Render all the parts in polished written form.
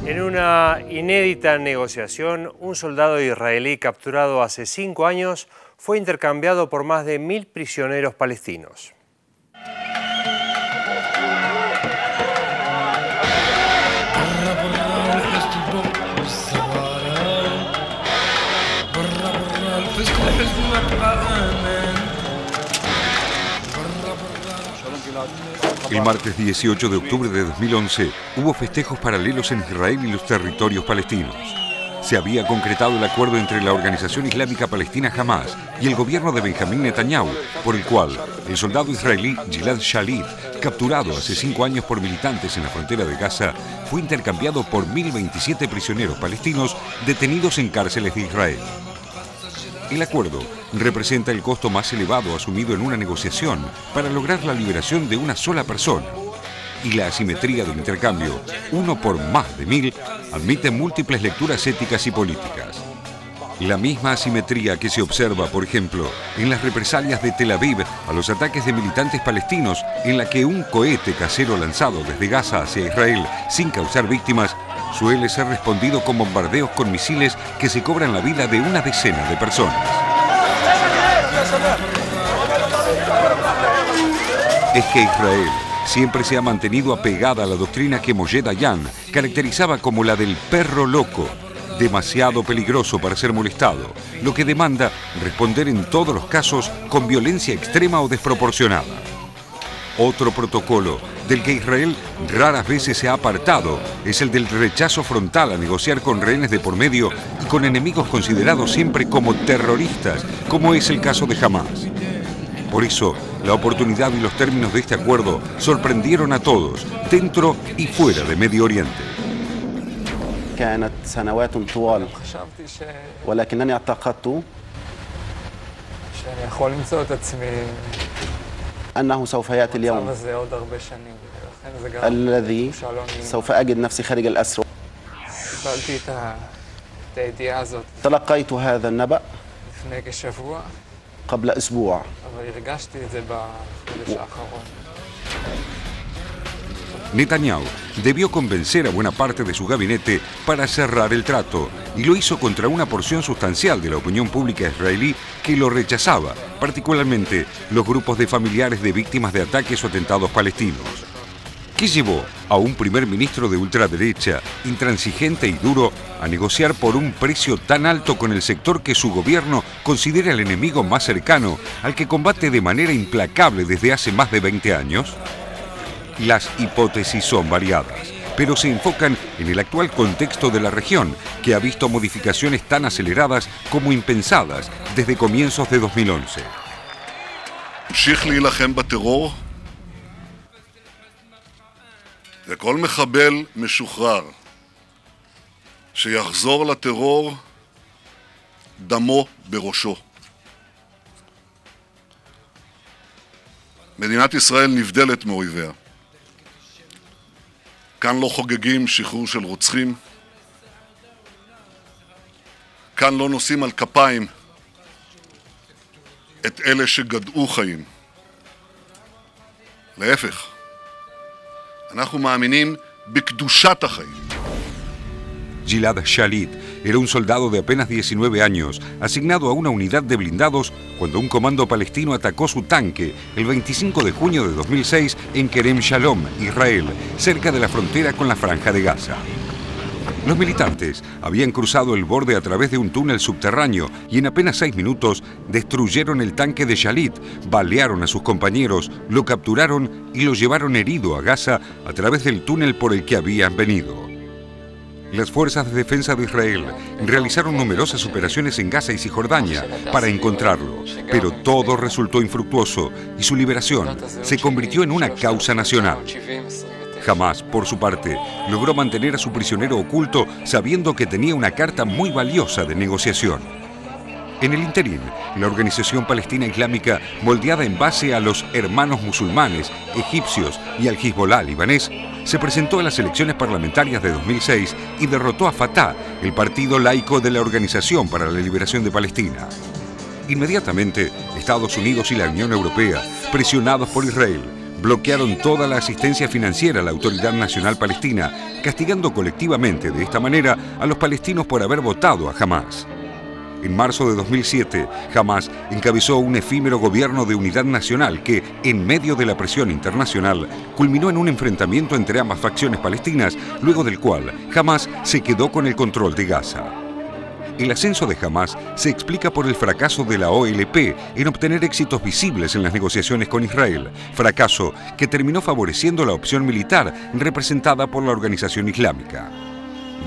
En una inédita negociación, un soldado israelí capturado hace 5 años fue intercambiado por más de 1000 prisioneros palestinos. El martes 18 de octubre de 2011 hubo festejos paralelos en Israel y los territorios palestinos. Se había concretado el acuerdo entre la Organización Islámica Palestina Hamas y el gobierno de Benjamín Netanyahu, por el cual el soldado israelí Gilad Shalit, capturado hace 5 años por militantes en la frontera de Gaza, fue intercambiado por 1027 prisioneros palestinos detenidos en cárceles de Israel. El acuerdo representa el costo más elevado asumido en una negociación para lograr la liberación de una sola persona. Y la asimetría del intercambio, uno por más de 1000, admite múltiples lecturas éticas y políticas. La misma asimetría que se observa, por ejemplo, en las represalias de Tel Aviv a los ataques de militantes palestinos, en la que un cohete casero lanzado desde Gaza hacia Israel sin causar víctimas suele ser respondido con bombardeos con misiles que se cobran la vida de una decena de personas. Es que Israel siempre se ha mantenido apegada a la doctrina que Moshe Dayan caracterizaba como la del perro loco, demasiado peligroso para ser molestado, lo que demanda responder en todos los casos con violencia extrema o desproporcionada. Otro protocolo del que Israel raras veces se ha apartado es el del rechazo frontal a negociar con rehenes de por medio y con enemigos considerados siempre como terroristas, como es el caso de Hamas. Por eso, la oportunidad y los términos de este acuerdo sorprendieron a todos, dentro y fuera de Medio Oriente. كانت سنوات طوال ولكنني اعتقدت أنه سوف يأتي اليوم الذي سوف أجد نفسي خارج الأسر. تلقيت هذا النبأ قبل أسبوع. Netanyahu debió convencer a buena parte de su gabinete para cerrar el trato, y lo hizo contra una porción sustancial de la opinión pública israelí que lo rechazaba, particularmente los grupos de familiares de víctimas de ataques o atentados palestinos. ¿Qué llevó a un primer ministro de ultraderecha, intransigente y duro, a negociar por un precio tan alto con el sector que su gobierno considera el enemigo más cercano, al que combate de manera implacable desde hace más de 20 años? Las hipótesis son variadas, pero se enfocan en el actual contexto de la región, que ha visto modificaciones tan aceleradas como impensadas desde comienzos de 2011. המשיך להילחם בטרור, וכל מחבל משוחרר שיחזור לטרור דמו בראשו. מדינת ישראל נבדלת מאויביה. כאן לא חוגגים שחרור של רוצחים, כאן לא נושאים על כפיים את אלה שגדעו חיים. להפך, אנחנו מאמינים בקדושת החיים. Gilad Shalit era un soldado de apenas 19 años, asignado a una unidad de blindados cuando un comando palestino atacó su tanque el 25 de junio de 2006 en Kerem Shalom, Israel, cerca de la frontera con la Franja de Gaza. Los militantes habían cruzado el borde a través de un túnel subterráneo y en apenas 6 minutos destruyeron el tanque de Shalit, balearon a sus compañeros, lo capturaron y lo llevaron herido a Gaza a través del túnel por el que habían venido. Las fuerzas de defensa de Israel realizaron numerosas operaciones en Gaza y Cisjordania para encontrarlo, pero todo resultó infructuoso y su liberación se convirtió en una causa nacional. Hamas, por su parte, logró mantener a su prisionero oculto sabiendo que tenía una carta muy valiosa de negociación. En el interín, la Organización Palestina Islámica, moldeada en base a los hermanos musulmanes, egipcios y al Hezbollah libanés, se presentó a las elecciones parlamentarias de 2006 y derrotó a Fatah, el partido laico de la Organización para la Liberación de Palestina. Inmediatamente, Estados Unidos y la Unión Europea, presionados por Israel, bloquearon toda la asistencia financiera a la Autoridad Nacional Palestina, castigando colectivamente de esta manera a los palestinos por haber votado a Hamás. En marzo de 2007, Hamás encabezó un efímero gobierno de unidad nacional que, en medio de la presión internacional, culminó en un enfrentamiento entre ambas facciones palestinas, luego del cual Hamás se quedó con el control de Gaza. El ascenso de Hamás se explica por el fracaso de la OLP en obtener éxitos visibles en las negociaciones con Israel, fracaso que terminó favoreciendo la opción militar representada por la organización islámica.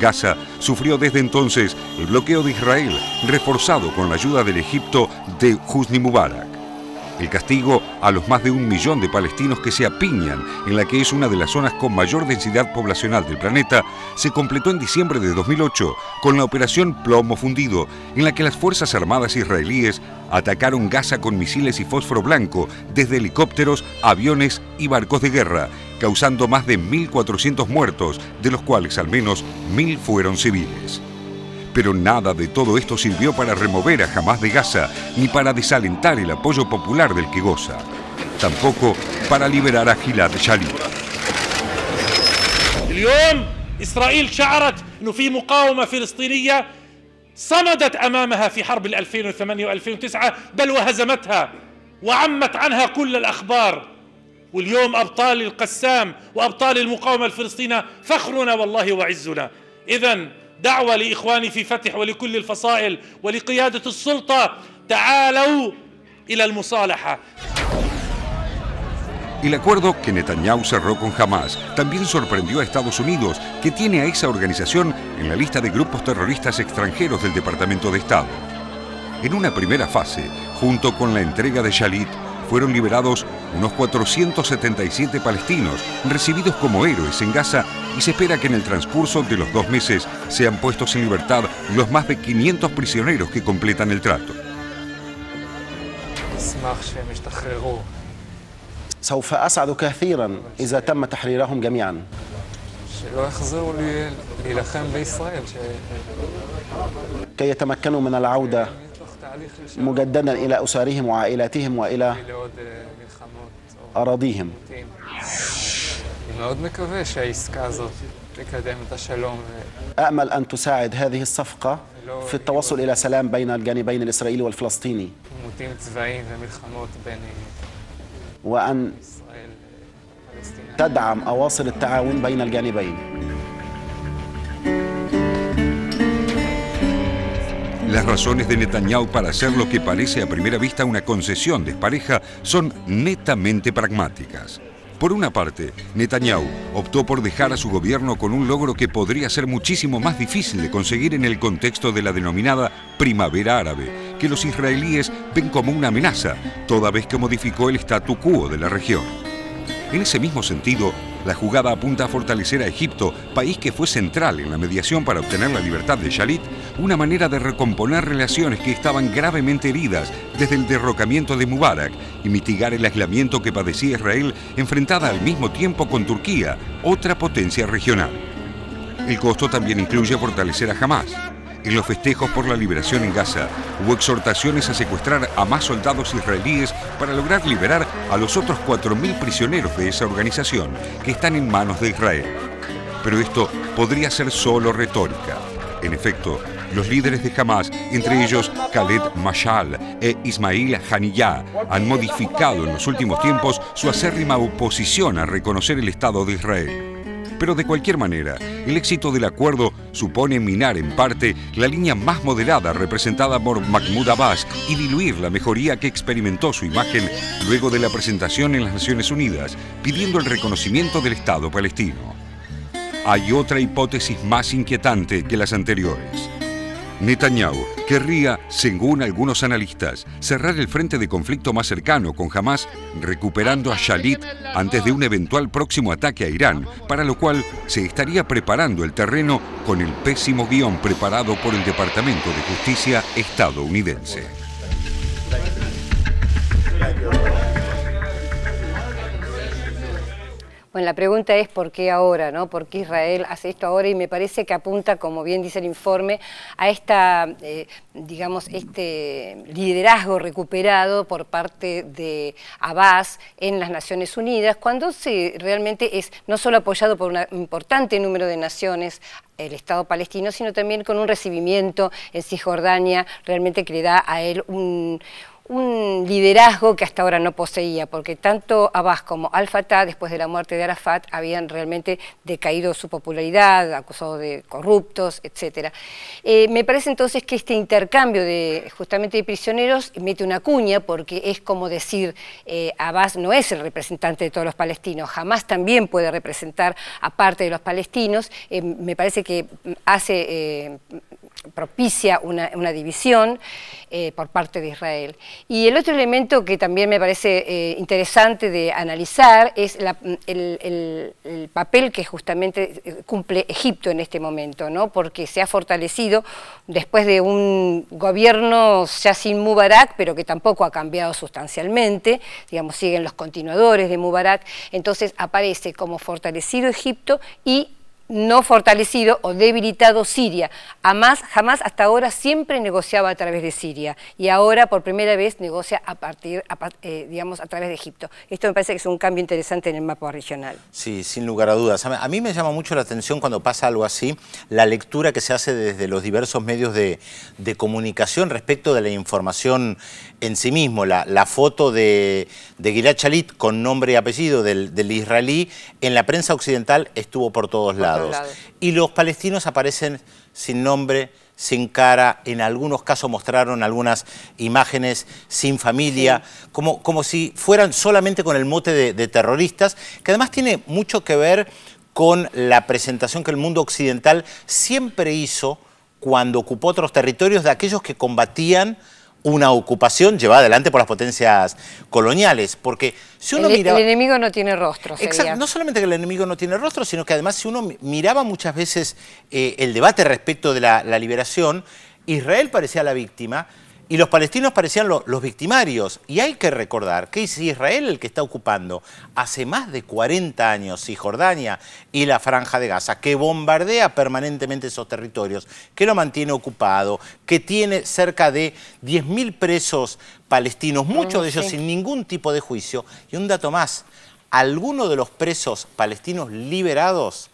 Gaza sufrió desde entonces el bloqueo de Israel, reforzado con la ayuda del Egipto de Hosni Mubarak. El castigo a los más de 1 millón de palestinos que se apiñan en la que es una de las zonas con mayor densidad poblacional del planeta se completó en diciembre de 2008 con la operación Plomo Fundido, en la que las Fuerzas Armadas israelíes atacaron Gaza con misiles y fósforo blanco desde helicópteros, aviones y barcos de guerra, causando más de 1.400 muertos, de los cuales al menos 1.000 fueron civiles. Pero nada de todo esto sirvió para remover a Hamás de Gaza, ni para desalentar el apoyo popular del que goza. Tampoco para liberar a Gilad Shalit. اليوم إسرائيل شعرت إنه في مقاومة فلسطينية صمدت أمامها في حرب 2008 و2009 بل وهزمتها وعمت عنها كل الأخبار. واليوم أبطال القسام وأبطال المقاومة الفلسطينية فخرنا والله وعزنا. إذن دعوة لإخواني في فتح ولكل الفصائل ولقيادة السلطة تعالوا إلى المصالحة. El acuerdo que Netanyahu cerró con Hamás también sorprendió a Estados Unidos, que tiene a esa organización en la lista de grupos terroristas extranjeros del Departamento de Estado. En una primera fase, junto con la entrega de Shalit, fueron liberados unos 477 palestinos, recibidos como héroes en Gaza, y se espera que en el transcurso de los 2 meses sean puestos en libertad los más de 500 prisioneros que completan el trato. سوف أسعد كثيرا إذا تم تحريرهم جميعا. كي يتمكنوا من العودة مجددا إلى أسرهم وعائلاتهم وإلى أراضيهم. أأمل أن تساعد هذه الصفقة في التوصل إلى سلام بين الجانبين الإسرائيلي والفلسطيني، وأن تدعم أواصر التعاون بين الجانبين. Las razones de Netanyahu para hacer lo que parece a primera vista una concesión despareja son netamente pragmáticas. Por una parte, Netanyahu optó por dejar a su gobierno con un logro que podría ser muchísimo más difícil de conseguir en el contexto de la denominada Primavera Árabe, que los israelíes ven como una amenaza, toda vez que modificó el statu quo de la región. En ese mismo sentido, la jugada apunta a fortalecer a Egipto, país que fue central en la mediación para obtener la libertad de Shalit, una manera de recomponer relaciones que estaban gravemente heridas desde el derrocamiento de Mubarak y mitigar el aislamiento que padecía Israel, enfrentada al mismo tiempo con Turquía, otra potencia regional. El costo también incluye fortalecer a Hamás. En los festejos por la liberación en Gaza, hubo exhortaciones a secuestrar a más soldados israelíes para lograr liberar a los otros 4.000 prisioneros de esa organización que están en manos de Israel. Pero esto podría ser solo retórica. En efecto, los líderes de Hamás, entre ellos Khaled Mashal e Ismail Haniyeh, han modificado en los últimos tiempos su acérrima oposición a reconocer el Estado de Israel. Pero de cualquier manera, el éxito del acuerdo supone minar en parte la línea más moderada representada por Mahmoud Abbas y diluir la mejoría que experimentó su imagen luego de la presentación en las Naciones Unidas, pidiendo el reconocimiento del Estado palestino. Hay otra hipótesis más inquietante que las anteriores. Netanyahu querría, según algunos analistas, cerrar el frente de conflicto más cercano con Hamás, recuperando a Shalit antes de un eventual próximo ataque a Irán, para lo cual se estaría preparando el terreno con el pésimo guión preparado por el Departamento de Justicia estadounidense. Bueno, la pregunta es ¿por qué ahora, ¿no? ¿Por qué Israel hace esto ahora? Y me parece que apunta, como bien dice el informe, a esta, digamos, este liderazgo recuperado por parte de Abbas en las Naciones Unidas, cuando realmente es no solo apoyado por un importante número de naciones, el Estado palestino, sino también con un recibimiento en Cisjordania realmente que le da a él un liderazgo que hasta ahora no poseía, porque tanto Abbas como Al-Fatah, después de la muerte de Arafat, habían realmente decaído su popularidad, acusados de corruptos, etc. Me parece entonces que este intercambio justamente de prisioneros mete una cuña, porque es como decir, Abbas no es el representante de todos los palestinos, jamás también puede representar a parte de los palestinos. Me parece que propicia una división por parte de Israel. Y el otro elemento que también me parece interesante de analizar es el papel que justamente cumple Egipto en este momento, ¿no? Porque se ha fortalecido después de un gobierno ya sin Mubarak, pero que tampoco ha cambiado sustancialmente, digamos, siguen los continuadores de Mubarak, entonces aparece como fortalecido Egipto y no fortalecido o debilitado Siria. Jamás hasta ahora siempre negociaba a través de Siria y ahora por primera vez negocia a través de Egipto. Esto me parece que es un cambio interesante en el mapa regional. Sí, sin lugar a dudas. A mí me llama mucho la atención cuando pasa algo así, la lectura que se hace desde los diversos medios de comunicación respecto de la información en sí mismo. La foto de Gilad Shalit con nombre y apellido del israelí en la prensa occidental estuvo por todos lados. Y los palestinos aparecen sin nombre, sin cara, en algunos casos mostraron algunas imágenes sin familia, sí, como si fueran solamente con el mote de terroristas, que además tiene mucho que ver con la presentación que el mundo occidental siempre hizo cuando ocupó otros territorios de aquellos que combatían una ocupación llevada adelante por las potencias coloniales, porque si uno miraba... El enemigo no tiene rostro. Exacto, no solamente que el enemigo no tiene rostro, sino que además si uno miraba muchas veces el debate respecto de la liberación, Israel parecía la víctima y los palestinos parecían los victimarios. Y hay que recordar que es Israel el que está ocupando hace más de 40 años Cisjordania y la Franja de Gaza, que bombardea permanentemente esos territorios, que lo mantiene ocupado, que tiene cerca de 10.000 presos palestinos, muchos de ellos sin ningún tipo de juicio. Y un dato más, algunos de los presos palestinos liberados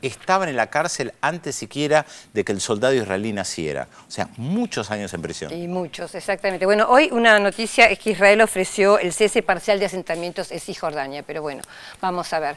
estaban en la cárcel antes siquiera de que el soldado israelí naciera. O sea, muchos años en prisión. Y muchos, exactamente. Bueno, hoy una noticia es que Israel ofreció el cese parcial de asentamientos en Cisjordania, pero bueno, vamos a ver.